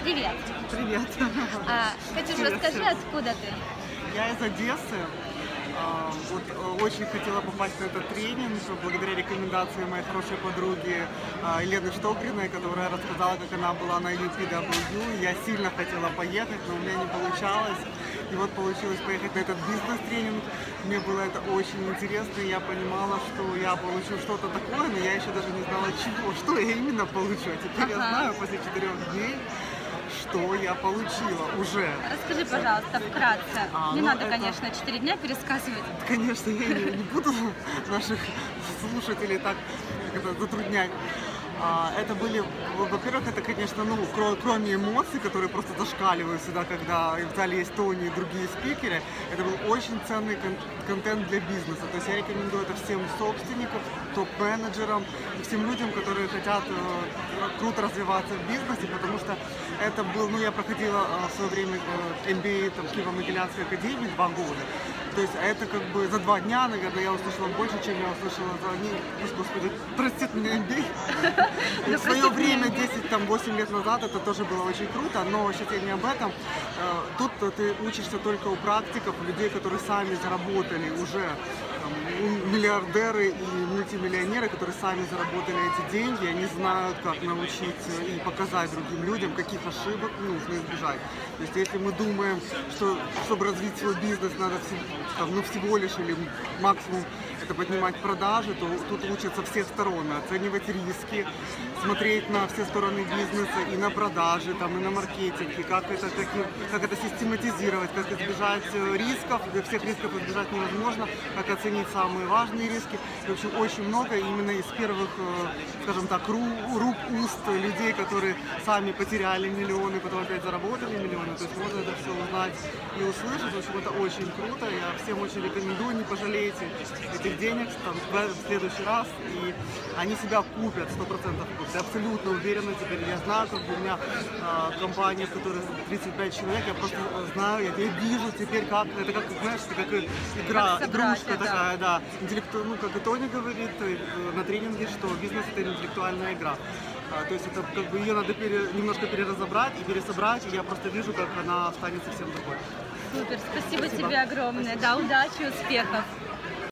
Привет. Привет. Катюш, Привет. расскажи, откуда ты? Я из Одессы. Очень хотела попасть на этот тренинг благодаря рекомендации моей хорошей подруги Елены Штокриной, которая рассказала, как она была на UPW. Я сильно хотела поехать, но у меня не получалось. И вот получилось поехать на этот бизнес-тренинг. Мне было это очень интересно, и я понимала, что я получу что-то такое, но я еще даже не знала чего, что я именно получу. А теперь я знаю после 4 дней, что я получила уже. Расскажи, пожалуйста, вкратце. Не Ну, надо, это- конечно, 4 дня пересказывать. Конечно, я не буду наших слушателей так как это, затруднять. Это были, во-первых, это, конечно, кроме эмоций, которые просто зашкаливают всегда, когда в зале есть Тони и другие спикеры, это был очень ценный контент для бизнеса. То есть я рекомендую это всем собственникам, топ-менеджерам и всем людям, которые хотят круто развиваться в бизнесе, потому что это был, я проходила в свое время MBA там, в Киево-Могилянской академии 2 года. То есть это как бы за 2 дня, наверное, я услышала больше, чем я услышала за одни, господи, простит меня MBA. В свое время, 8 лет назад, это тоже было очень круто, но сейчас я не об этом. Тут ты учишься только у практиков, у людей, которые сами заработали уже, миллиардеры и мультимиллионеры, которые сами заработали эти деньги, они знают, как научить и показать другим людям, каких ошибок нужно избежать. То есть если мы думаем, что чтобы развить свой бизнес надо всего лишь или максимум это поднимать продажи, то тут учат со всех сторон оценивать риски, смотреть на все стороны бизнеса и на продажи, и на маркетинг, и как это систематизировать, как избежать рисков, всех рисков избежать невозможно, как оценить самые важные риски. В общем, очень много именно из первых, скажем так, рук, уст людей, которые сами потеряли миллионы, потом опять заработали миллионы. То есть можно это все узнать и услышать. В общем, это очень круто. Я всем очень рекомендую, не пожалейте этих денег в следующий раз. И они себя купят, 100% купят. Я абсолютно уверена теперь. Я знаю, как у меня компания, в которой 35 человек, я просто знаю, я вижу теперь, как это, как, знаешь, как игра, Как собрать, игрушка такая, да. Как и Тоня говорит на тренинге, что бизнес это интеллектуальная игра. То есть это как бы ее надо немножко переразобрать и пересобрать, и я просто вижу, как она станет совсем другой. Супер, спасибо тебе огромное. Да, удачи, успехов.